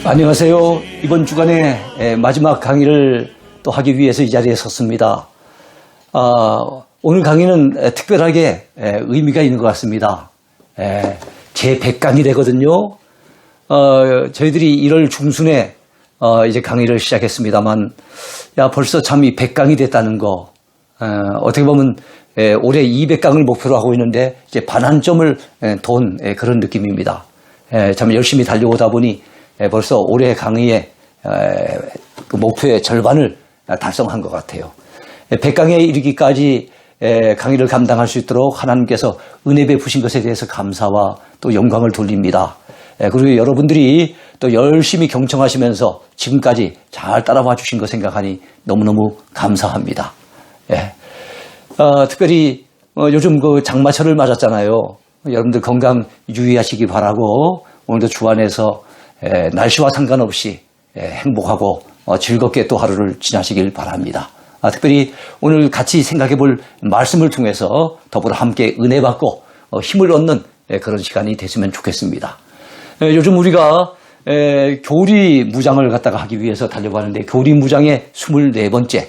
안녕하세요. 이번 주간에 마지막 강의를 또 하기 위해서 이 자리에 섰습니다. 오늘 강의는 특별하게 의미가 있는 것 같습니다. 제 100강이 되거든요. 저희들이 1월 중순에 이제 강의를 시작했습니다만, 벌써 참 이 100강이 됐다는 거, 어떻게 보면 올해 200강을 목표로 하고 있는데 이제 반환점을 돈 그런 느낌입니다. 참 열심히 달려오다 보니 벌써 올해 강의의 그 목표의 절반을 달성한 것 같아요. 100강에 이르기까지 강의를 감당할 수 있도록 하나님께서 은혜 베푸신 것에 대해서 감사와 또 영광을 돌립니다. 그리고 여러분들이 또 열심히 경청하시면서 지금까지 잘 따라와 주신 거 생각하니 너무너무 감사합니다. 특별히 요즘 그 장마철을 맞았잖아요. 여러분들 건강 유의하시기 바라고 오늘도 주 안에서 날씨와 상관없이 행복하고 즐겁게 또 하루를 지나시길 바랍니다. 특별히 오늘 같이 생각해 볼 말씀을 통해서 더불어 함께 은혜 받고 힘을 얻는 그런 시간이 됐으면 좋겠습니다. 요즘 우리가 교리 무장을 갖다가 하기 위해서 달려가는데 교리 무장의 24번째,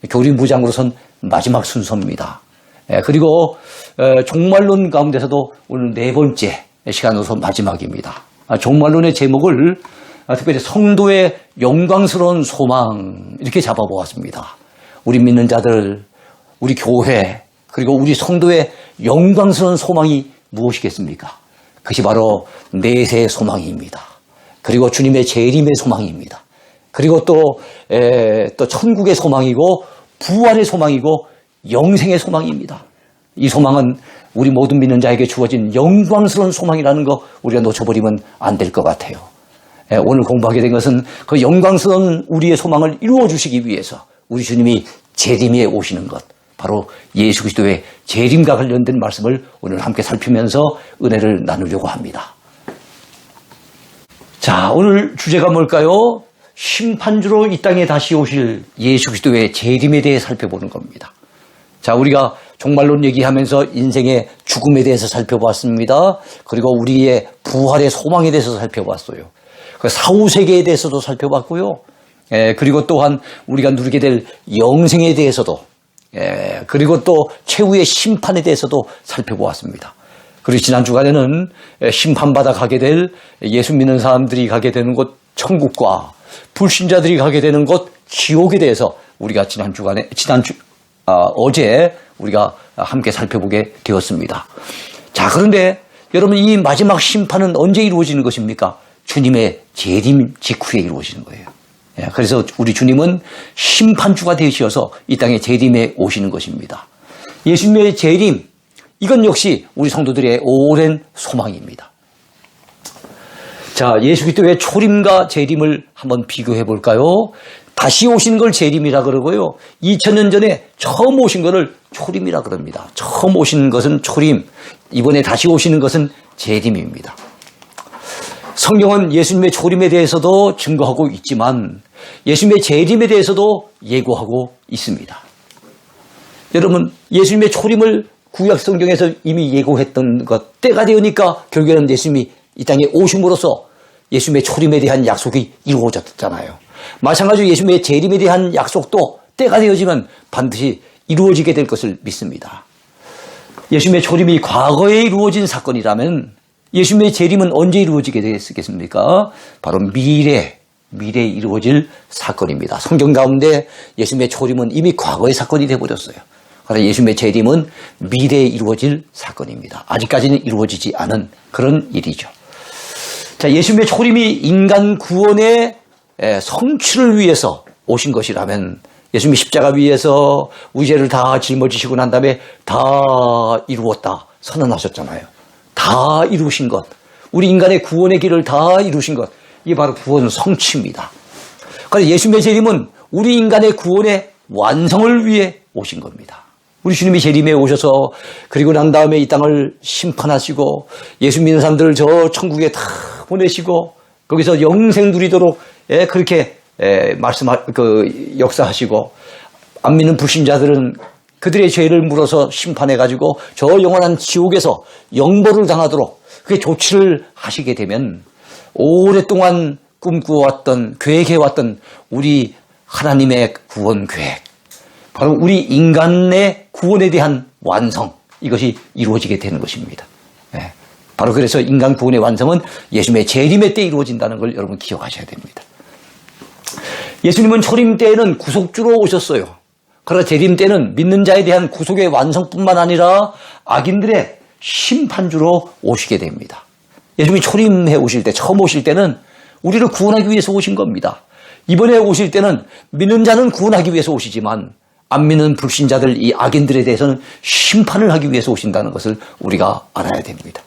교리 무장으로선 마지막 순서입니다. 그리고 종말론 가운데서도 오늘 4번째 시간으로서 마지막입니다. 종말론의 제목을 특별히 성도의 영광스러운 소망 이렇게 잡아보았습니다. 우리 믿는 자들, 우리 교회, 그리고 우리 성도의 영광스러운 소망이 무엇이겠습니까? 그것이 바로 내세의 소망입니다. 그리고 주님의 재림의 소망입니다. 그리고 또 천국의 소망이고 부활의 소망이고 영생의 소망입니다. 이 소망은 우리 모든 믿는 자에게 주어진 영광스러운 소망이라는 거 우리가 놓쳐버리면 안 될 것 같아요. 오늘 공부하게 된 것은 그 영광스러운 우리의 소망을 이루어 주시기 위해서 우리 주님이 재림에 오시는 것, 바로 예수 그리스도의 재림과 관련된 말씀을 오늘 함께 살피면서 은혜를 나누려고 합니다. 자, 오늘 주제가 뭘까요? 심판주로 이 땅에 다시 오실 예수 그리스도의 재림에 대해 살펴보는 겁니다. 자, 우리가 종말론 얘기하면서 인생의 죽음에 대해서 살펴봤습니다. 그리고 우리의 부활의 소망에 대해서 살펴봤어요. 그 사후세계에 대해서도 살펴봤고요. 그리고 또한 우리가 누리게 될 영생에 대해서도, 그리고 또 최후의 심판에 대해서도 살펴보았습니다. 그리고 지난 주간에는 심판받아 가게 될 예수 믿는 사람들이 가게 되는 곳 천국과 불신자들이 가게 되는 곳 지옥에 대해서 우리가 어제 우리가 함께 살펴보게 되었습니다. 자, 그런데 여러분, 이 마지막 심판은 언제 이루어지는 것입니까? 주님의 재림 직후에 이루어지는 거예요. 그래서 우리 주님은 심판주가 되셔서 이 땅에 재림에 오시는 것입니다. 예수님의 재림, 이건 역시 우리 성도들의 오랜 소망입니다. 자, 예수 그리스도의 초림과 재림을 한번 비교해 볼까요? 다시 오신 걸 재림이라 그러고요. 2000년 전에 처음 오신 것을 초림이라 그럽니다. 처음 오신 것은 초림, 이번에 다시 오시는 것은 재림입니다. 성경은 예수님의 초림에 대해서도 증거하고 있지만 예수님의 재림에 대해서도 예고하고 있습니다. 여러분, 예수님의 초림을 구약 성경에서 이미 예고했던 것, 때가 되니까 결국에는 예수님이 이 땅에 오심으로써 예수님의 초림에 대한 약속이 이루어졌잖아요. 마찬가지로 예수님의 재림에 대한 약속도 때가 되어지면 반드시 이루어지게 될 것을 믿습니다. 예수님의 초림이 과거에 이루어진 사건이라면 예수님의 재림은 언제 이루어지게 되겠습니까? 바로 미래에 이루어질 사건입니다. 성경 가운데 예수님의 초림은 이미 과거의 사건이 되어버렸어요. 그래서 예수님의 재림은 미래에 이루어질 사건입니다. 아직까지는 이루어지지 않은 그런 일이죠. 자, 예수님의 초림이 인간 구원의 성취를 위해서 오신 것이라면 예수님이 십자가 위에서 우리 죄를 다 짊어지시고 난 다음에 다 이루었다 선언하셨잖아요. 다 이루신 것, 우리 인간의 구원의 길을 다 이루신 것, 이게 바로 구원 성취입니다. 그래서 예수님의 재림은 우리 인간의 구원의 완성을 위해 오신 겁니다. 우리 주님이 재림에 오셔서 그리고 난 다음에 이 땅을 심판하시고 예수 믿는 사람들을 저 천국에 다 보내시고 거기서 영생 누리도록 그렇게 역사하시고 안 믿는 불신자들은 그들의 죄를 물어서 심판해가지고 저 영원한 지옥에서 영벌을 당하도록 그게 조치를 하시게 되면 오랫동안 꿈꾸어왔던, 계획해왔던 우리 하나님의 구원 계획, 바로 우리 인간의 구원에 대한 완성, 이것이 이루어지게 되는 것입니다. 네. 바로 그래서 인간 구원의 완성은 예수님의 재림의 때 이루어진다는 걸 여러분 기억하셔야 됩니다. 예수님은 초림 때에는 구속주로 오셨어요. 그러나 재림 때는 믿는 자에 대한 구속의 완성뿐만 아니라 악인들의 심판주로 오시게 됩니다. 예수님이 초림해 오실 때, 처음 오실 때는 우리를 구원하기 위해서 오신 겁니다. 이번에 오실 때는 믿는 자는 구원하기 위해서 오시지만 안 믿는 불신자들, 이 악인들에 대해서는 심판을 하기 위해서 오신다는 것을 우리가 알아야 됩니다.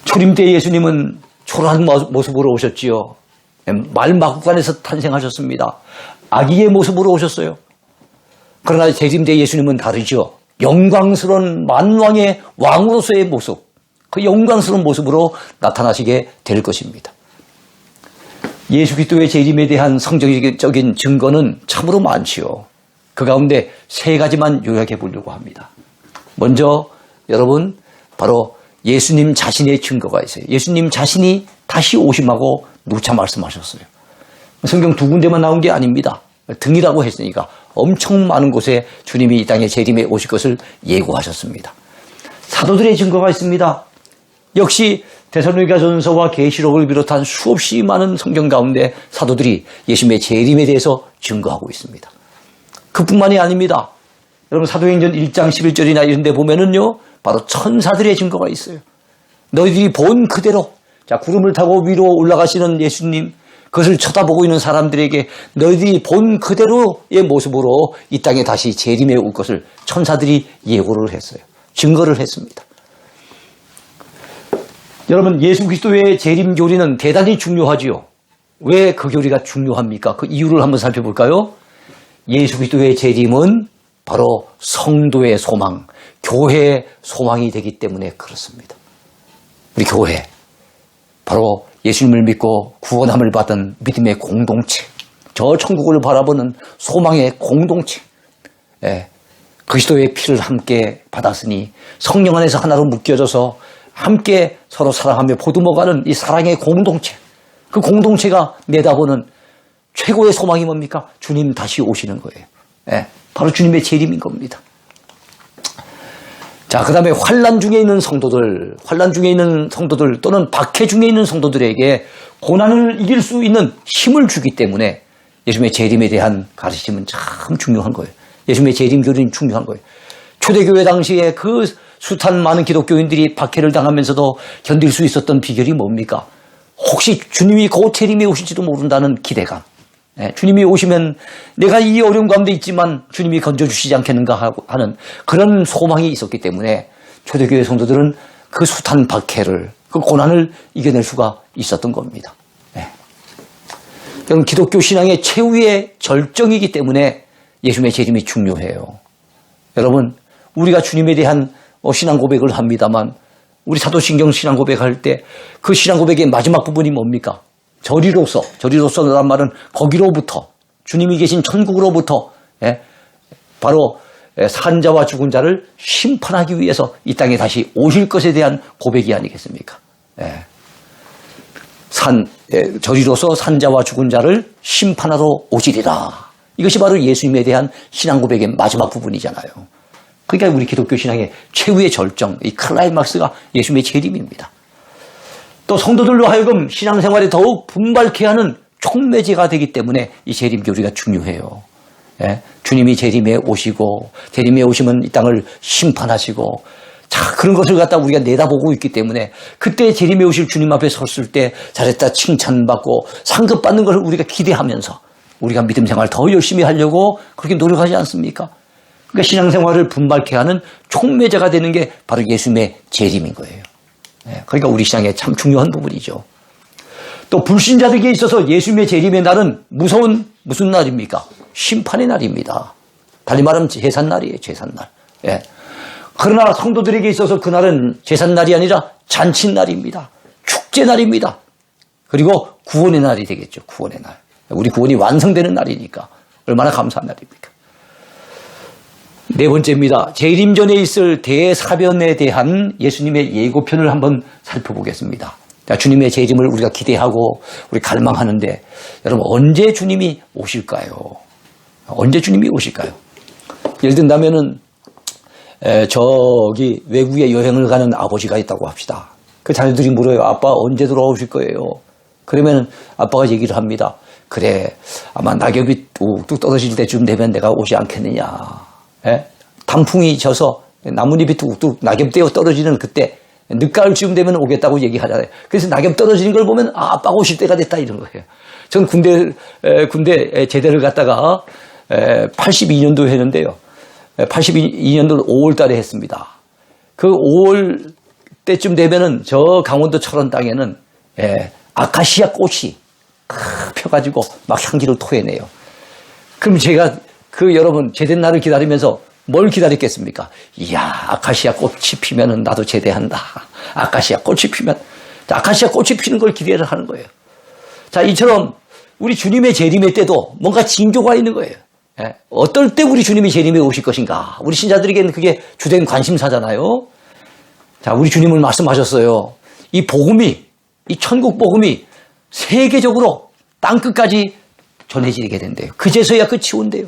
초림 때 예수님은 초라한 모습으로 오셨지요. 말마구간에서 탄생하셨습니다. 아기의 모습으로 오셨어요. 그러나 재림 때 예수님은 다르죠. 영광스러운 만왕의 왕으로서의 모습, 그 영광스러운 모습으로 나타나시게 될 것입니다. 예수 그리스도의 재림에 대한 성경적인 증거는 참으로 많지요. 그 가운데 세 가지만 요약해 보려고 합니다. 먼저 여러분, 바로 예수님 자신의 증거가 있어요. 예수님 자신이 다시 오심하고 누차 말씀하셨어요. 성경 두 군데만 나온 게 아닙니다. 등이라고 했으니까 엄청 많은 곳에 주님이 이 땅에 재림에 오실 것을 예고하셨습니다. 사도들의 증거가 있습니다. 역시 데살로니가전서와 계시록을 비롯한 수없이 많은 성경 가운데 사도들이 예수님의 재림에 대해서 증거하고 있습니다. 그뿐만이 아닙니다. 여러분 사도행전 1장 11절이나 이런 데 보면은요, 바로 천사들의 증거가 있어요. 너희들이 본 그대로, 자, 구름을 타고 위로 올라가시는 예수님, 그것을 쳐다보고 있는 사람들에게 너희들이 본 그대로의 모습으로 이 땅에 다시 재림해 올 것을 천사들이 예고를 했어요. 증거를 했습니다. 여러분, 예수 그리스도의 재림 교리는 대단히 중요하지요. 왜 그 교리가 중요합니까? 그 이유를 한번 살펴볼까요? 예수 그리스도의 재림은 바로 성도의 소망, 교회의 소망이 되기 때문에 그렇습니다. 우리 교회, 바로 예수님을 믿고 구원함을 받은 믿음의 공동체, 저 천국을 바라보는 소망의 공동체, 그리스도의 피를 함께 받았으니 성령 안에서 하나로 묶여져서 함께 서로 사랑하며 보듬어가는 이 사랑의 공동체, 그 공동체가 내다보는 최고의 소망이 뭡니까? 주님 다시 오시는 거예요. 바로 주님의 재림인 겁니다. 자, 그 다음에 환난 중에 있는 성도들 또는 박해 중에 있는 성도들에게 고난을 이길 수 있는 힘을 주기 때문에 예수님의 재림에 대한 가르침은 참 중요한 거예요. 예수님의 재림 교리는 중요한 거예요. 초대교회 당시에 그 숱한 많은 기독교인들이 박해를 당하면서도 견딜 수 있었던 비결이 뭡니까? 혹시 주님이 곧 재림에 오실지도 모른다는 기대감. 주님이 오시면 내가 이 어려운 가운데 있지만 주님이 건져주시지 않겠는가 하는 그런 소망이 있었기 때문에 초대교회 성도들은 그 숱한 박해를, 그 고난을 이겨낼 수가 있었던 겁니다. 그럼 기독교 신앙의 최후의 절정이기 때문에 예수님의 재림이 중요해요. 여러분, 우리가 주님에 대한 신앙 고백을 합니다만 우리 사도신경 신앙 고백할 때 그 신앙 고백의 마지막 부분이 뭡니까? 저리로서라는 말은 거기로부터, 주님이 계신 천국으로부터 바로 산자와 죽은 자를 심판하기 위해서 이 땅에 다시 오실 것에 대한 고백이 아니겠습니까? 저리로서 산자와 죽은 자를 심판하러 오시리라. 이것이 바로 예수님에 대한 신앙 고백의 마지막 부분이잖아요. 그러니까 우리 기독교 신앙의 최후의 절정, 이 클라이막스가 예수님의 재림입니다. 또 성도들로 하여금 신앙생활에 더욱 분발케 하는 촉매제가 되기 때문에 이 재림 교리가 중요해요. 주님이 재림에 오시고, 재림에 오시면 이 땅을 심판하시고, 자, 그런 것을 갖다 우리가 내다보고 있기 때문에 그때 재림에 오실 주님 앞에 섰을 때 잘했다 칭찬받고 상급받는 것을 우리가 기대하면서 우리가 믿음 생활 더 열심히 하려고 그렇게 노력하지 않습니까? 그러니까 신앙생활을 분발케 하는 촉매제가 되는 게 바로 예수님의 재림인 거예요. 그러니까 우리 신앙에 참 중요한 부분이죠. 또 불신자들에게 있어서 예수님의 재림의 날은 무슨 날입니까? 심판의 날입니다. 달리 말하면 제삿날이에요. 제삿날. 그러나 성도들에게 있어서 그날은 제삿날이 아니라 잔칫날입니다. 축제날입니다. 그리고 구원의 날이 되겠죠. 구원의 날. 우리 구원이 완성되는 날이니까 얼마나 감사한 날입니까? 네 번째입니다. 재림 전에 있을 대사변에 대한 예수님의 예고편을 한번 살펴보겠습니다. 주님의 재림을 우리가 기대하고 우리 갈망하는데 여러분 언제 주님이 오실까요? 언제 주님이 오실까요? 예를 든다면은 저기 외국에 여행을 가는 아버지가 있다고 합시다. 그 자녀들이 물어요. 아빠 언제 돌아오실 거예요? 그러면 아빠가 얘기를 합니다. 그래 아마 낙엽이 뚝뚝 떨어질 때쯤 되면 내가 오지 않겠느냐. 단풍이 져서 나뭇잎이 뚝뚝 낙엽되어 떨어지는 그때 늦가을쯤 되면 오겠다고 얘기하잖아요. 그래서 낙엽 떨어지는 걸 보면 아빠가 오실 때가 됐다 이런 거예요. 전 군대 제대를 갔다가 82년도 했는데요. 82년도 5월 달에 했습니다. 그 5월 때쯤 되면은 저 강원도 철원 땅에는 아카시아 꽃이 펴가지고 막 향기를 토해내요. 그럼 제가 여러분 제된 날을 기다리면서 뭘 기다렸겠습니까? 이야, 아카시아 꽃이 피면은 나도 제대한다. 아카시아 꽃이 피면, 아카시아 꽃이 피는 걸 기대를 하는 거예요. 자, 이처럼 우리 주님의 재림의 때도 뭔가 징조가 있는 거예요. 어떨 때 우리 주님이 재림에 오실 것인가? 우리 신자들에게는 그게 주된 관심사잖아요. 자, 우리 주님은 말씀하셨어요. 이 복음이, 이 천국 복음이 세계적으로 땅끝까지 전해지게 된대요. 그제서야 끝이 온대요.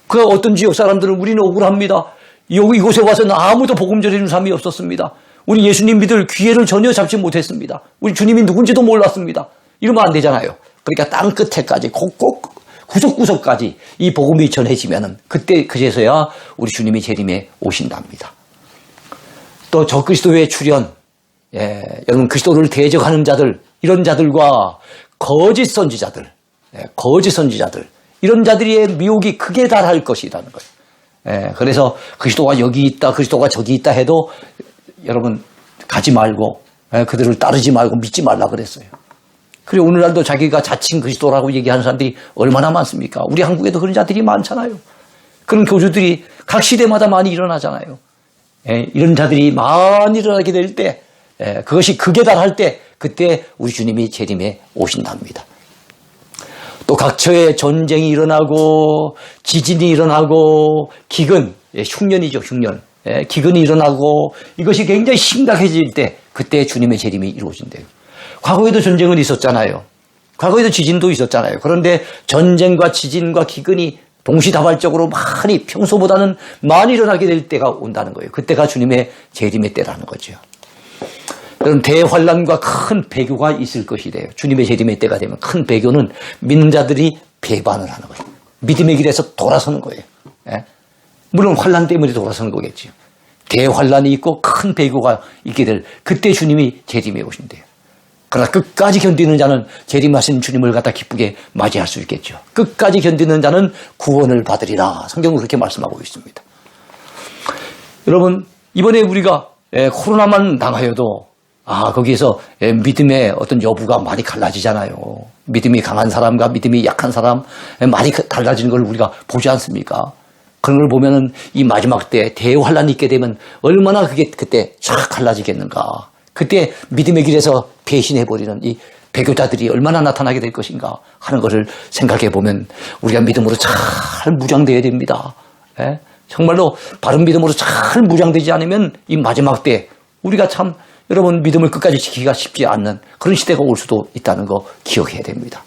그 어떤 지역 사람들은 우리는 억울합니다. 이곳에 와서는 아무도 복음 전해주는 사람이 없었습니다. 우리 예수님 믿을 기회를 전혀 잡지 못했습니다. 우리 주님이 누군지도 몰랐습니다. 이러면 안 되잖아요. 그러니까 땅 끝에까지 꼭꼭 구석구석까지 이 복음이 전해지면은 그때 그제서야 우리 주님이 재림에 오신답니다. 또 적그리스도의 출현, 여러분 그리스도를 대적하는 자들, 이런 자들과 거짓 선지자들, 이런 자들의 미혹이 크게 달할 것이라는 거예요. 그래서 그리스도가 여기 있다, 그리스도가 저기 있다 해도 여러분 가지 말고 그들을 따르지 말고 믿지 말라 그랬어요. 그리고 오늘날도 자기가 자칭 그리스도라고 얘기하는 사람들이 얼마나 많습니까? 우리 한국에도 그런 자들이 많잖아요. 그런 교주들이 각 시대마다 많이 일어나잖아요. 이런 자들이 많이 일어나게 될 때, 그것이 극에 달할 때 그때 우리 주님이 재림에 오신답니다. 또 각처에 전쟁이 일어나고 지진이 일어나고 기근, 흉년이죠, 흉년. 기근이 일어나고 이것이 굉장히 심각해질 때 그때 주님의 재림이 이루어진대요. 과거에도 전쟁은 있었잖아요. 과거에도 지진도 있었잖아요. 그런데 전쟁과 지진과 기근이 동시다발적으로 많이 평소보다는 많이 일어나게 될 때가 온다는 거예요. 그때가 주님의 재림의 때라는 거죠. 그럼 대환란과 큰 배교가 있을 것이래요. 주님의 재림의 때가 되면 큰 배교는 믿는 자들이 배반을 하는 거예요. 믿음의 길에서 돌아서는 거예요. 물론 환란 때문에 돌아서는 거겠죠. 대환란이 있고 큰 배교가 있게 될 그때 주님이 재림에 오신대요. 그러나 끝까지 견디는 자는 재림하신 주님을 갖다 기쁘게 맞이할 수 있겠죠. 끝까지 견디는 자는 구원을 받으리라. 성경은 그렇게 말씀하고 있습니다. 여러분 이번에 우리가 코로나만 당하여도 거기에서 믿음의 어떤 여부가 많이 갈라지잖아요. 믿음이 강한 사람과 믿음이 약한 사람 많이 달라지는 걸 우리가 보지 않습니까? 그런 걸 보면은 이 마지막 때 대환란이 있게 되면 얼마나 그게 그때 쫙 갈라지겠는가. 그때 믿음의 길에서 배신해버리는 이 배교자들이 얼마나 나타나게 될 것인가 하는 것을 생각해 보면 우리가 믿음으로 잘 무장되어야 됩니다. 정말로 바른 믿음으로 잘 무장되지 않으면 이 마지막 때 우리가 참 여러분 믿음을 끝까지 지키기가 쉽지 않는 그런 시대가 올 수도 있다는 거 기억해야 됩니다.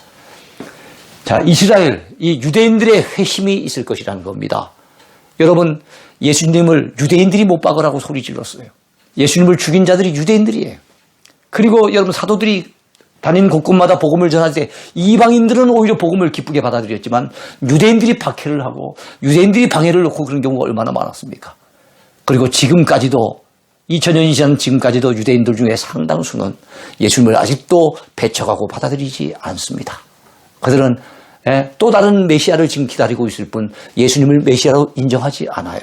자, 이스라엘, 이 유대인들의 회심이 있을 것이라는 겁니다. 여러분 예수님을 유대인들이 못 박으라고 소리 질렀어요. 예수님을 죽인 자들이 유대인들이에요. 그리고 여러분 사도들이 다니는 곳곳마다 복음을 전할 때 이방인들은 오히려 복음을 기쁘게 받아들였지만 유대인들이 박해를 하고 유대인들이 방해를 놓고 그런 경우가 얼마나 많았습니까? 그리고 지금까지도 2000년이 지난 지금까지도 유대인들 중에 상당수는 예수님을 아직도 배척하고 받아들이지 않습니다. 그들은 또 다른 메시아를 지금 기다리고 있을 뿐 예수님을 메시아로 인정하지 않아요.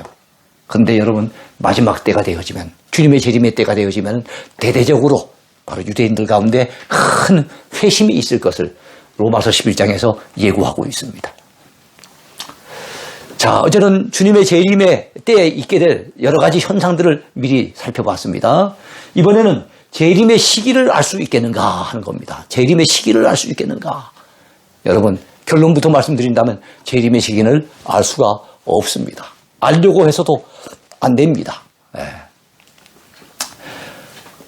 그런데 여러분 마지막 때가 되어지면 주님의 재림의 때가 되어지면 대대적으로 바로 유대인들 가운데 큰 회심이 있을 것을 로마서 11장에서 예고하고 있습니다. 자, 어제는 주님의 재림의 때에 있게 될 여러 가지 현상들을 미리 살펴봤습니다. 이번에는 재림의 시기를 알 수 있겠는가 하는 겁니다. 재림의 시기를 알 수 있겠는가. 여러분 결론부터 말씀드린다면 재림의 시기를 알 수가 없습니다. 알려고 해서도 안 됩니다. 예.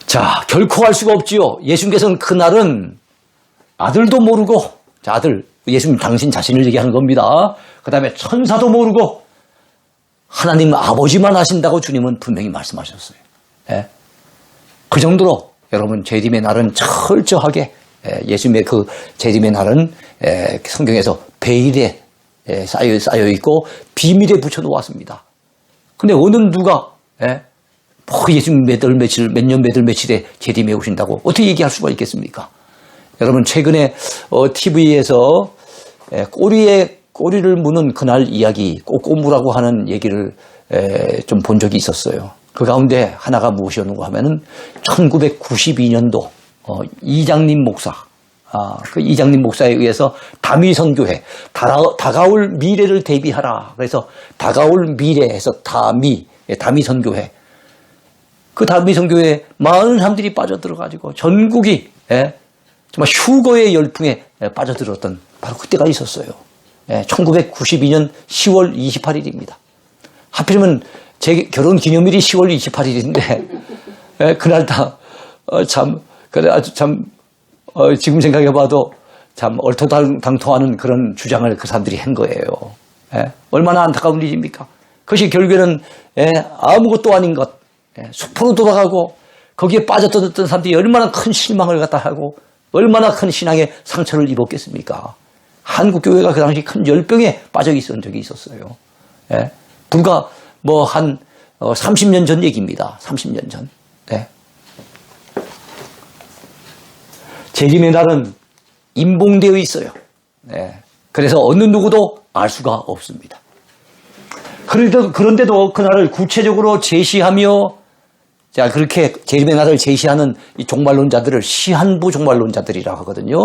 자, 결코 알 수가 없지요. 예수님께서는 그날은 아들도 모르고, 자, 아들, 예수님 당신 자신을 얘기하는 겁니다. 그 다음에 천사도 모르고 하나님 아버지만 아신다고 주님은 분명히 말씀하셨어요. 예. 그 정도로 여러분 재림의 날은 철저하게 예수님의 그 재림의 날은 성경에서 베일에 쌓여 있고 비밀에 붙여놓았습니다. 근데 어느 누가 뭐 예수님 몇 년 몇 월 며칠에 재림에 오신다고 어떻게 얘기할 수가 있겠습니까? 여러분 최근에 TV에서 꼬리를 무는 그날 이야기, 꼬꼬무라고 하는 얘기를 좀 본 적이 있었어요. 그 가운데 하나가 무엇이었는가 하면은 1992년도 이장님 목사, 그 이장님 목사에 의해서 다미선교회, 다가올 미래를 대비하라. 그래서 다가올 미래에서 다미선교회. 그 다미선교회에 많은 사람들이 빠져들어가지고 전국이 정말 휴거의 열풍에 빠져들었던 바로 그때가 있었어요. 1992년 10월 28일입니다. 하필이면 제 결혼 기념일이 10월 28일인데 그날 지금 생각해봐도 참 얼토당토하는 그런 주장을 그 사람들이 한 거예요. 얼마나 안타까운 일입니까? 그것이 결국에는 아무것도 아닌 것, 숲으로 돌아가고 거기에 빠져들었던 사람들이 얼마나 큰 실망을 갖다 하고 얼마나 큰 신앙의 상처를 입었겠습니까? 한국교회가 그 당시 큰 열병에 빠져 있었던 적이 있었어요. 불과 한 30년 전 얘기입니다. 30년 전. 재림의 날은 임봉되어 있어요. 그래서 어느 누구도 알 수가 없습니다. 그런데도 그날을 구체적으로 제시하며 자, 그렇게 재림의 날을 제시하는 이 종말론자들을 시한부 종말론자들이라고 하거든요.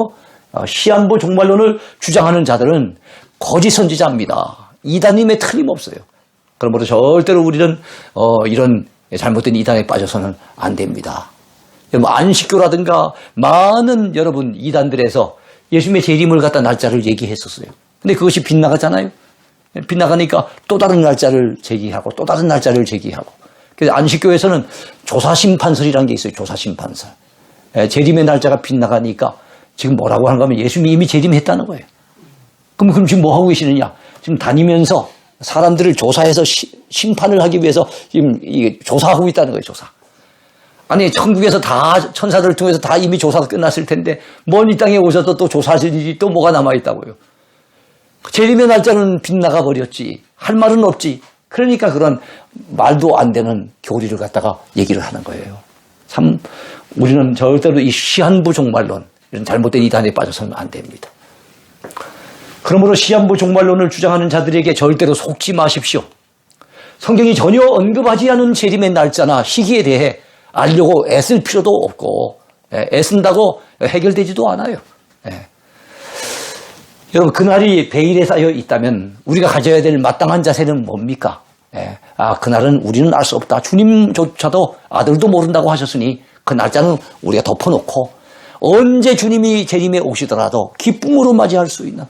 시한부 종말론을 주장하는 자들은 거짓 선지자입니다. 이단임에 틀림없어요. 그러므로 절대로 우리는 이런 잘못된 이단에 빠져서는 안 됩니다. 여러분 안식교라든가 많은 여러분 이단들에서 예수님의 재림을 갖다 날짜를 얘기했었어요. 근데 그것이 빗나가잖아요. 빗나가니까 또 다른 날짜를 제기하고 또 다른 날짜를 제기하고. 그래서 안식교에서는 조사심판설이라는 게 있어요. 조사심판설. 재림의 날짜가 빗나가니까 지금 뭐라고 하는가 하면 예수님이 이미 재림했다는 거예요. 그럼 지금 뭐 하고 계시느냐? 지금 다니면서 사람들을 조사해서 심판을 하기 위해서 지금 조사하고 있다는 거예요. 조사. 아니 천국에서 다 천사들을 통해서 다 이미 조사가 끝났을 텐데 먼 이 땅에 오셔서 또 조사하실 일이 또 뭐가 남아있다고요. 재림의 날짜는 빗나가 버렸지. 할 말은 없지. 그러니까 그런 말도 안 되는 교리를 갖다가 얘기를 하는 거예요. 참 우리는 절대로 이 시한부 종말론 이런 잘못된 이단에 빠져서는 안 됩니다. 그러므로 시한부 종말론을 주장하는 자들에게 절대로 속지 마십시오. 성경이 전혀 언급하지 않은 재림의 날짜나 시기에 대해 알려고 애쓸 필요도 없고 애쓴다고 해결되지도 않아요. 여러분 그날이 베일에 쌓여 있다면 우리가 가져야 될 마땅한 자세는 뭡니까? 그날은 우리는 알 수 없다. 주님조차도 아들도 모른다고 하셨으니 그 날짜는 우리가 덮어놓고 언제 주님이 재림에 오시더라도 기쁨으로 맞이할 수 있는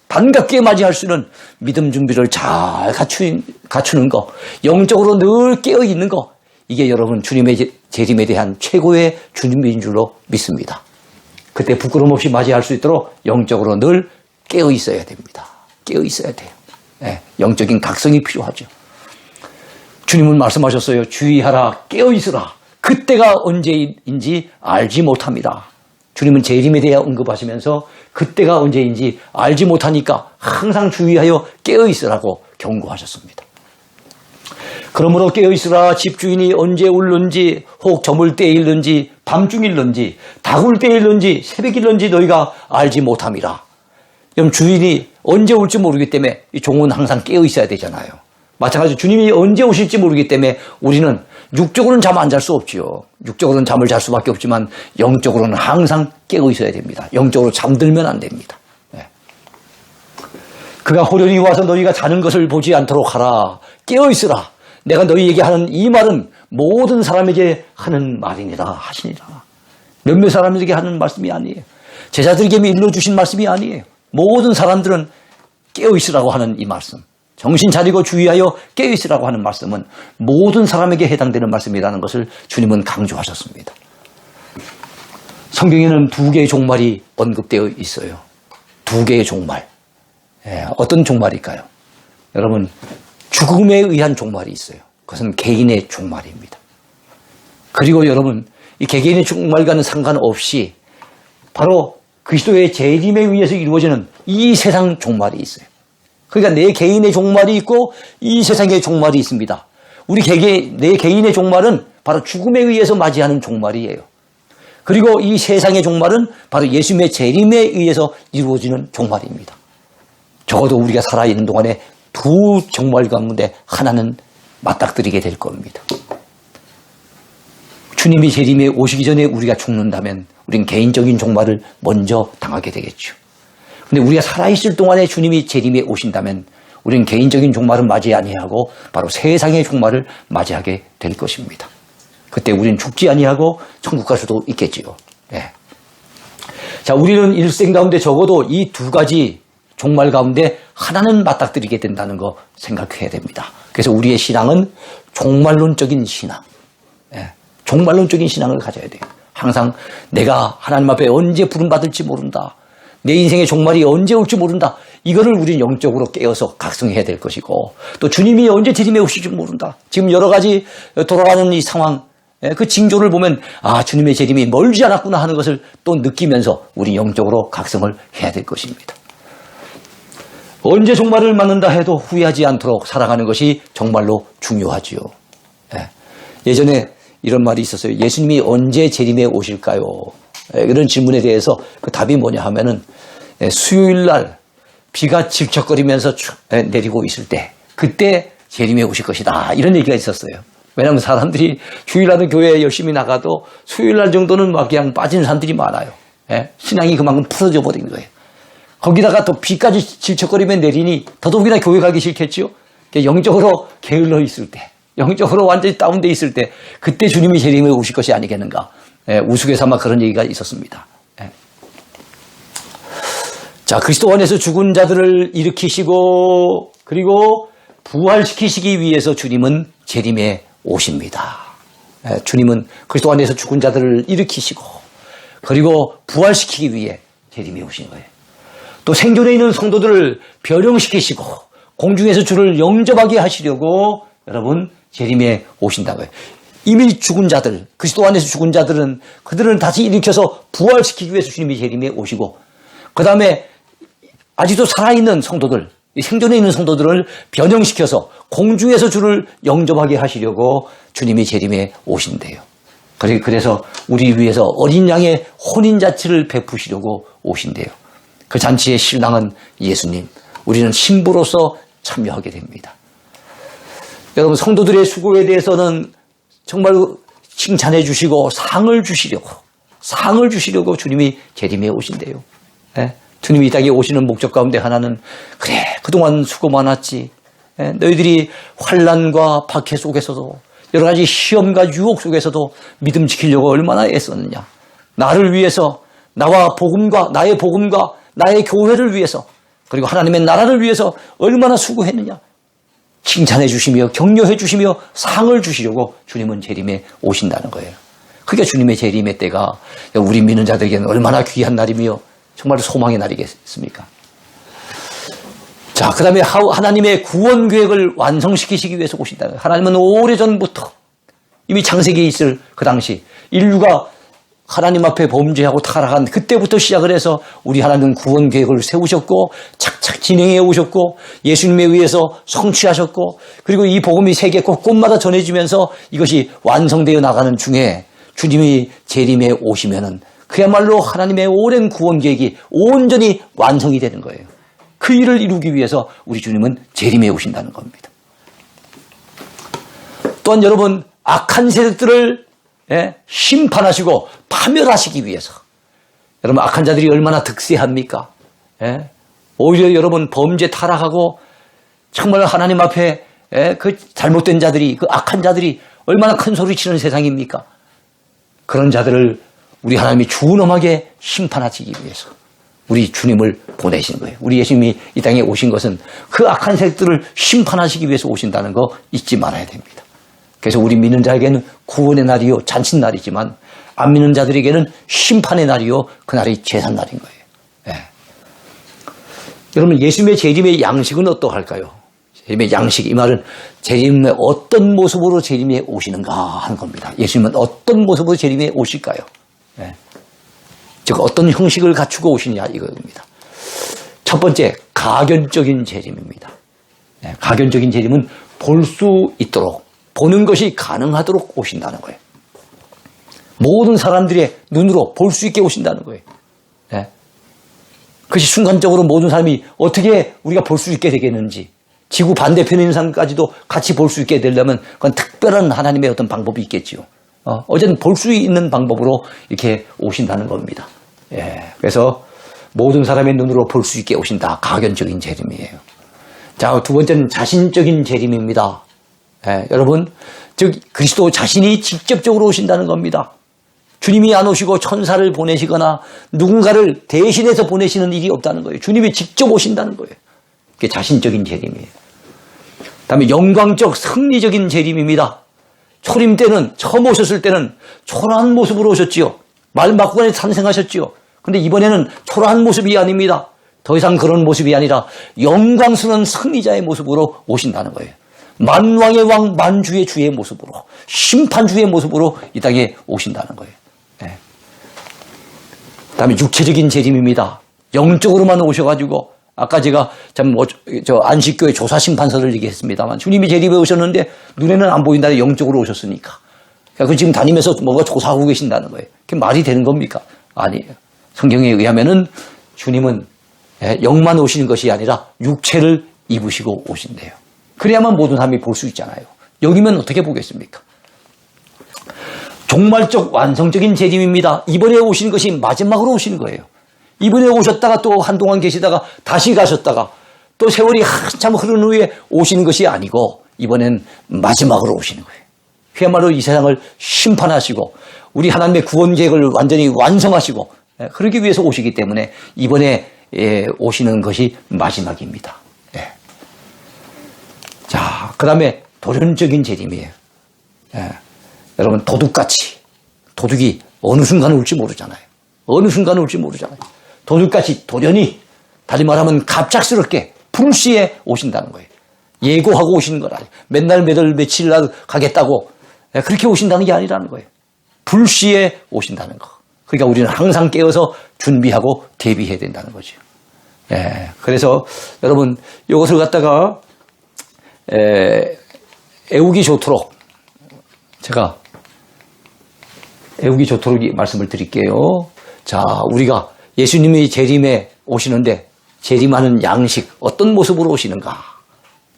반갑게 맞이할 수 있는 믿음 준비를 잘 갖추는 거, 영적으로 늘 깨어있는 거, 이게 여러분 주님의 재림에 대한 최고의 준비인 줄로 믿습니다. 그때 부끄럼 없이 맞이할 수 있도록 영적으로 늘 깨어 있어야 됩니다. 깨어 있어야 돼요. 영적인 각성이 필요하죠. 주님은 말씀하셨어요. 주의하라, 깨어 있으라. 그때가 언제인지 알지 못합니다. 주님은 재림에 대해 언급하시면서 그때가 언제인지 알지 못하니까 항상 주의하여 깨어 있으라고 경고하셨습니다. 그러므로 깨어 있으라. 집주인이 언제 올는지 혹 저물 때에 일는지 밤중일는지 다굴 때에 일는지 새벽일는지 너희가 알지 못함이라. 그럼 주인이 언제 올지 모르기 때문에 이 종은 항상 깨어 있어야 되잖아요. 마찬가지로 주님이 언제 오실지 모르기 때문에 우리는 육적으로는 잠 안 잘 수 없지요. 육적으로는 잠을 잘 수밖에 없지만 영적으로는 항상 깨어 있어야 됩니다. 영적으로 잠들면 안 됩니다. 그가 호련히 와서 너희가 자는 것을 보지 않도록 하라. 깨어 있으라. 내가 너희에게 하는 이 말은 모든 사람에게 하는 말이니라 하시니라. 몇몇 사람에게 하는 말씀이 아니에요. 제자들에게 일러주신 말씀이 아니에요. 모든 사람들은 깨어 있으라고 하는 이 말씀. 정신 차리고 주의하여 깨어있으라고 하는 말씀은 모든 사람에게 해당되는 말씀이라는 것을 주님은 강조하셨습니다. 성경에는 두 개의 종말이 언급되어 있어요. 두 개의 종말. 어떤 종말일까요? 여러분, 죽음에 의한 종말이 있어요. 그것은 개인의 종말입니다. 그리고 여러분, 이 개개인의 종말과는 상관없이 바로 그리스도의 재림에 의해서 이루어지는 이 세상 종말이 있어요. 그러니까 내 개인의 종말이 있고 이 세상의 종말이 있습니다. 내 개인의 종말은 바로 죽음에 의해서 맞이하는 종말이에요. 그리고 이 세상의 종말은 바로 예수님의 재림에 의해서 이루어지는 종말입니다. 적어도 우리가 살아있는 동안에 두 종말 가운데 하나는 맞닥뜨리게 될 겁니다. 주님이 재림에 오시기 전에 우리가 죽는다면 우린 개인적인 종말을 먼저 당하게 되겠죠. 근데 우리가 살아있을 동안에 주님이 재림에 오신다면 우리는 개인적인 종말은 맞이 아니하고 바로 세상의 종말을 맞이하게 될 것입니다. 그때 우리는 죽지 아니하고 천국 갈 수도 있겠지요. 네. 자, 우리는 일생 가운데 적어도 이 두 가지 종말 가운데 하나는 맞닥뜨리게 된다는 거 생각해야 됩니다. 그래서 우리의 신앙은 종말론적인 신앙, 종말론적인 신앙을 가져야 돼요. 항상 내가 하나님 앞에 언제 부름받을지 모른다. 내 인생의 종말이 언제 올지 모른다. 이거를 우리는 영적으로 깨어서 각성해야 될 것이고, 또 주님이 언제 재림에 오실지 모른다. 지금 여러 가지 돌아가는 이 상황, 그 징조를 보면 주님의 재림이 멀지 않았구나 하는 것을 또 느끼면서 우리 영적으로 각성을 해야 될 것입니다. 언제 종말을 맞는다 해도 후회하지 않도록 살아가는 것이 정말로 중요하지요. 예전에 이런 말이 있었어요. 예수님이 언제 재림에 오실까요? 이런 질문에 대해서 그 답이 뭐냐 하면은 수요일 날 비가 질척거리면서 내리고 있을 때 그때 재림에 오실 것이다. 이런 얘기가 있었어요. 왜냐하면 사람들이 주일날은 교회에 열심히 나가도 수요일 날 정도는 막 그냥 빠지는 사람들이 많아요. 신앙이 그만큼 풀어져 버린 거예요. 거기다가 또 비까지 질척거리면 내리니 더더욱이나 교회 가기 싫겠죠. 영적으로 게을러 있을 때, 영적으로 완전히 다운돼 있을 때 그때 주님이 재림에 오실 것이 아니겠는가. 우스갯삼아 그런 얘기가 있었습니다. 자, 그리스도 안에서 죽은 자들을 일으키시고 그리고 부활시키시기 위해서 주님은 재림에 오십니다. 주님은 그리스도 안에서 죽은 자들을 일으키시고 그리고 부활시키기 위해 재림에 오신 거예요. 또 생존해 있는 성도들을 변형시키시고 공중에서 주를 영접하게 하시려고 여러분 재림에 오신다고요. 이미 죽은 자들, 그리스도 안에서 죽은 자들은 그들은 다시 일으켜서 부활시키기 위해서 주님이 재림에 오시고 그 다음에 아직도 살아있는 성도들, 생존해 있는 성도들을 변형시켜서 공중에서 주를 영접하게 하시려고 주님이 재림에 오신대요. 그래서 우리 위해서 어린 양의 혼인잔치를 베푸시려고 오신대요. 그 잔치의 신랑은 예수님, 우리는 신부로서 참여하게 됩니다. 여러분, 성도들의 수고에 대해서는 정말 칭찬해 주시고 상을 주시려고 주님이 재림에 오신대요. 주님이 이 땅에 오시는 목적 가운데 하나는 그래, 그동안 수고 많았지. 너희들이 환난과 박해 속에서도 여러 가지 시험과 유혹 속에서도 믿음 지키려고 얼마나 애썼느냐. 나를 위해서 나의 복음과 나의 교회를 위해서 그리고 하나님의 나라를 위해서 얼마나 수고했느냐. 칭찬해 주시며 격려해 주시며 상을 주시려고 주님은 재림에 오신다는 거예요. 그러니까 주님의 재림의 때가 우리 믿는 자들에게는 얼마나 귀한 날이며 정말 소망의 날이겠습니까? 자, 그 다음에 하나님의 구원 계획을 완성시키시기 위해서 오신다. 하나님은 오래전부터 이미 창세기에 있을 그 당시 인류가 하나님 앞에 범죄하고 타락한 그때부터 시작을 해서 우리 하나님은 구원 계획을 세우셨고 착착 진행해 오셨고 예수님에 의해서 성취하셨고 그리고 이 복음이 세계 곳곳마다 전해지면서 이것이 완성되어 나가는 중에 주님이 재림에 오시면은 그야말로 하나님의 오랜 구원 계획이 온전히 완성이 되는 거예요. 그 일을 이루기 위해서 우리 주님은 재림에 오신다는 겁니다. 또한 여러분, 악한 세력들을 심판하시고 파멸하시기 위해서. 여러분, 악한 자들이 얼마나 득세합니까? 오히려 여러분 범죄 타락하고 정말 하나님 앞에 그 잘못된 자들이, 그 악한 자들이 얼마나 큰 소리 치는 세상입니까? 그런 자들을 우리 하나님이 준엄하게 심판하시기 위해서 우리 주님을 보내신 거예요. 우리 예수님이 이 땅에 오신 것은 그 악한 세력들을 심판하시기 위해서 오신다는 거 잊지 말아야 됩니다. 그래서 우리 믿는 자에게는 구원의 날이요 잔칫날이지만 안 믿는 자들에게는 심판의 날이요 그날이 제삿날인 거예요. 네. 여러분 예수님의 재림의 양식은 어떠할까요? 재림의 양식, 이 말은 재림의 어떤 모습으로 재림에 오시는가 하는 겁니다. 예수님은 어떤 모습으로 재림에 오실까요? 네. 즉 어떤 형식을 갖추고 오시느냐 이겁니다. 첫 번째 가견적인 재림입니다. 네. 가견적인 재림은 볼 수 있도록 보는 것이 가능하도록 오신다는 거예요. 모든 사람들의 눈으로 볼 수 있게 오신다는 거예요. 네. 그것이 순간적으로 모든 사람이 어떻게 우리가 볼 수 있게 되겠는지 지구 반대편에 있는 사람까지도 같이 볼 수 있게 되려면 그건 특별한 하나님의 어떤 방법이 있겠지요. 어쨌든 볼 수 있는 방법으로 이렇게 오신다는 겁니다. 예. 그래서 모든 사람의 눈으로 볼 수 있게 오신다. 가견적인 재림이에요. 자, 두 번째는 자신적인 재림입니다. 예. 여러분, 즉 그리스도 자신이 직접적으로 오신다는 겁니다. 주님이 안 오시고 천사를 보내시거나 누군가를 대신해서 보내시는 일이 없다는 거예요. 주님이 직접 오신다는 거예요. 그게 자신적인 재림이에요. 그다음에 영광적 승리적인 재림입니다. 초림 때는 처음 오셨을 때는 초라한 모습으로 오셨지요. 말 막고에 탄생하셨지요. 그런데 이번에는 초라한 모습이 아닙니다. 더 이상 그런 모습이 아니라 영광스러운 승리자의 모습으로 오신다는 거예요. 만왕의 왕 만주의 주의 모습으로 심판주의 모습으로 이 땅에 오신다는 거예요. 네. 그다음에 육체적인 재림입니다. 영적으로만 오셔가지고 아까 제가 안식교회 조사심판서를 얘기했습니다만 주님이 재림에 오셨는데 눈에는 안 보인다는데 영적으로 오셨으니까. 그 지금 다니면서 뭔가 조사하고 계신다는 거예요. 그게 말이 되는 겁니까? 아니에요. 성경에 의하면은 주님은 영만 오시는 것이 아니라 육체를 입으시고 오신대요. 그래야만 모든 사람이 볼 수 있잖아요. 여기면 어떻게 보겠습니까? 종말적 완성적인 재림입니다. 이번에 오신 것이 마지막으로 오시는 거예요. 이번에 오셨다가 또 한동안 계시다가 다시 가셨다가 또 세월이 한참 흐른 후에 오시는 것이 아니고 이번엔 마지막으로 오시는 거예요. 그야말로 이 세상을 심판하시고 우리 하나님의 구원 계획을 완전히 완성하시고 그러기 위해서 오시기 때문에 이번에 오시는 것이 마지막입니다. 네. 자, 그 다음에 도전적인 재림이에요. 여러분 도둑같이 도둑이 어느 순간 올지 모르잖아요. 어느 순간 올지 모르잖아요. 도둑같이 도련히 다시 말하면 갑작스럽게 불시에 오신다는 거예요. 예고하고 오시는 건 아니에요. 맨날 며칠 날 가겠다고 그렇게 오신다는 게 아니라는 거예요. 불시에 오신다는 거. 그러니까 우리는 항상 깨어서 준비하고 대비해야 된다는 거죠. 예, 그래서 여러분 이것을 갖다가 애우기 좋도록 제가 애우기 좋도록 말씀을 드릴게요. 자, 우리가 예수님이 재림에 오시는데 재림하는 양식 어떤 모습으로 오시는가?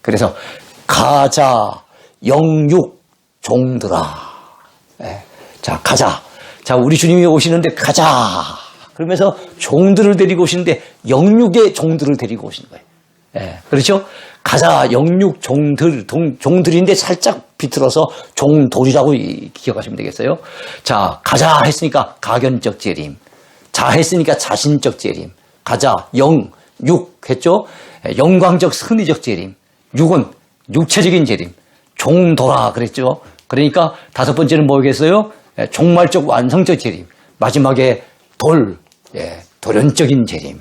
그래서 가자 영육 종들아. 예, 자, 가자. 자, 우리 주님이 오시는데 가자. 그러면서 종들을 데리고 오시는데 영육의 종들을 데리고 오시는 거예요. 예, 그렇죠? 가자 영육 종들인데 살짝 비틀어서 종돌이라고 기억하시면 되겠어요. 자, 가자 했으니까 가견적 재림. 자 했으니까 자신적 재림. 가자 영육 했죠? 영광적 승리적 재림. 육은 육체적인 재림. 종돌아 그랬죠? 그러니까 다섯 번째는 뭐겠어요? 종말적 완성적 재림. 마지막에 도련적인 재림.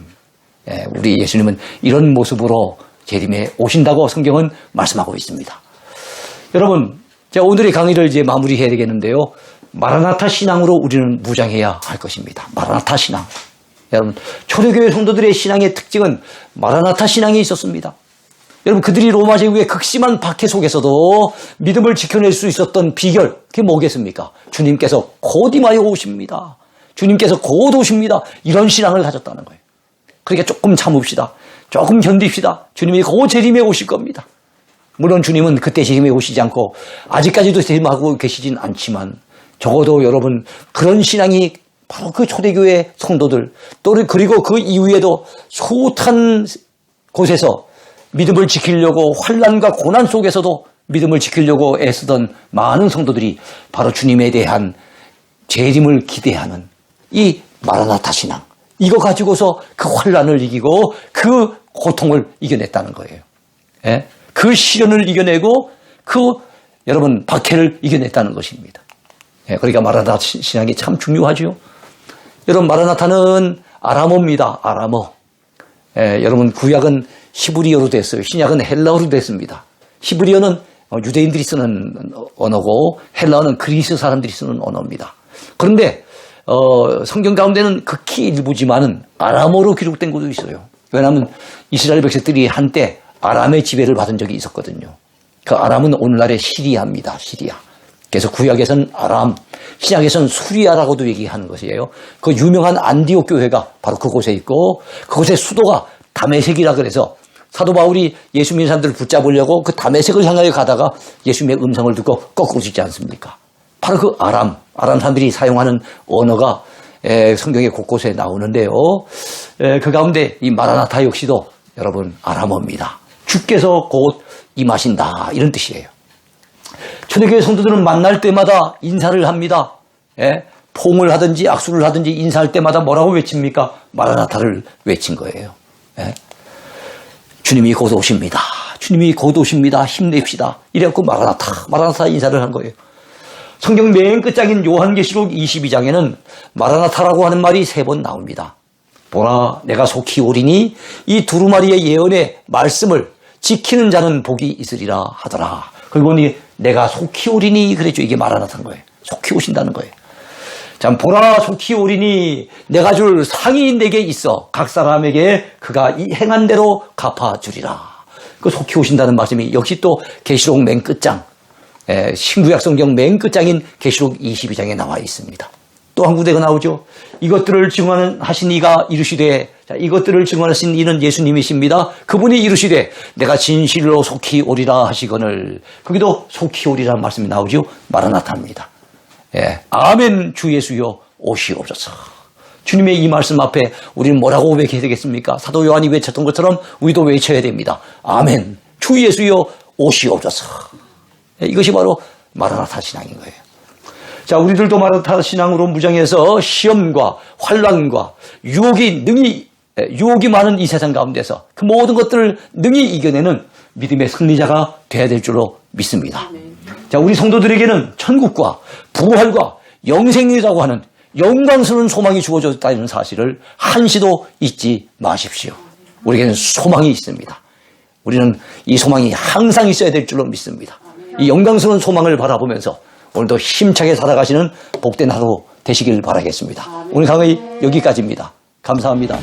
우리 예수님은 이런 모습으로 재림에 오신다고 성경은 말씀하고 있습니다. 여러분, 제가 오늘의 강의를 이제 마무리해야 되겠는데요. 마라나타 신앙으로 우리는 무장해야 할 것입니다. 마라나타 신앙. 여러분, 초대교회 성도들의 신앙의 특징은 마라나타 신앙이 있었습니다. 여러분, 그들이 로마 제국의 극심한 박해 속에서도 믿음을 지켜낼 수 있었던 비결, 그게 뭐겠습니까? 주님께서 곧 임하여 오십니다. 주님께서 곧 오십니다. 이런 신앙을 가졌다는 거예요. 그러니까 조금 참읍시다. 조금 견딥시다. 주님이 곧 재림에 오실 겁니다. 물론 주님은 그때 재림에 오시지 않고 아직까지도 재림하고 계시진 않지만 적어도 여러분 그런 신앙이 바로 그 초대교회 성도들 또 그리고 그 이후에도 숱한 곳에서 믿음을 지키려고 환난과 고난 속에서도 믿음을 지키려고 애쓰던 많은 성도들이 바로 주님에 대한 재림을 기대하는 이 마라나타 신앙, 이거 가지고서 그 환란을 이기고 그 고통을 이겨냈다는 거예요. 예? 그 시련을 이겨내고 그 여러분 박해를 이겨냈다는 것입니다. 예, 그러니까 마라나타 신앙이 참 중요하죠. 여러분 마라나타는 아람어입니다. 아람어. 예, 여러분 구약은 히브리어로 됐어요. 신약은 헬라어로 됐습니다. 히브리어는 유대인들이 쓰는 언어고 헬라어는 그리스 사람들이 쓰는 언어입니다. 그런데 성경 가운데는 극히 일부지만은 아람어로 기록된 것도 있어요. 왜냐하면 이스라엘 백성들이 한때 아람의 지배를 받은 적이 있었거든요. 그 아람은 오늘날의 시리아입니다. 시리아. 그래서 구약에서는 아람, 신약에서는 수리아라고도 얘기하는 것이에요. 그 유명한 안디옥 교회가 바로 그곳에 있고 그곳의 수도가 다메섹이라 그래서 사도 바울이 예수 믿는 사람들을 붙잡으려고 그 다메섹을 향하여 가다가 예수님의 음성을 듣고 거꾸로 짓지 않습니까? 바로 그 아람 사람들이 사용하는 언어가 성경의 곳곳에 나오는데요. 그 가운데 이 마라나타 역시도 여러분 아람어입니다. 주께서 곧 임하신다 이런 뜻이에요. 초대교회 성도들은 만날 때마다 인사를 합니다. 포옹을 하든지 악수를 하든지 인사할 때마다 뭐라고 외칩니까? 마라나타를 외친 거예요. 주님이 곧 오십니다. 주님이 곧 오십니다. 힘냅시다. 이래갖고 마라나타 인사를 한 거예요. 성경 맨 끝장인 요한계시록 22장에는 마라나타라고 하는 말이 3번 나옵니다. 보라 내가 속히 오리니 이 두루마리의 예언의 말씀을 지키는 자는 복이 있으리라 하더라. 그리고 내가 속히 오리니 그랬죠. 이게 마라나타인 거예요. 속히 오신다는 거예요. 자, 보라 속히 오리니 내가 줄 상이 내게 있어 각 사람에게 그가 이 행한 대로 갚아주리라. 그 속히 오신다는 말씀이 역시 또 계시록 맨 끝장 신구약 성경 맨 끝장인 계시록 22장에 나와 있습니다. 또 한 구대가 나오죠. 이것들을 증언하신 이가 이르시되 이것들을 증언하신 이는 예수님이십니다. 그분이 이르시되 내가 진실로 속히 오리라 하시거늘 거기도 속히 오리라는 말씀이 나오죠. 마라나타입니다. 아멘 주 예수여 오시옵소서. 주님의 이 말씀 앞에 우리는 뭐라고 외쳐야 되겠습니까? 사도 요한이 외쳤던 것처럼 우리도 외쳐야 됩니다. 아멘 주 예수여 오시옵소서. 이것이 바로 마라나타 신앙인 거예요. 자, 우리들도 마라나타 신앙으로 무장해서 시험과 환란과 유혹이 많은 이 세상 가운데서 그 모든 것들을 능히 이겨내는 믿음의 승리자가 돼야 될 줄로 믿습니다. 자, 우리 성도들에게는 천국과 부활과 영생이라고 하는 영광스러운 소망이 주어졌다는 사실을 한시도 잊지 마십시오. 우리에게는 소망이 있습니다. 우리는 이 소망이 항상 있어야 될 줄로 믿습니다. 이 영광스러운 소망을 바라보면서 오늘도 힘차게 살아가시는 복된 하루 되시길 바라겠습니다. 오늘 강의 여기까지입니다. 감사합니다.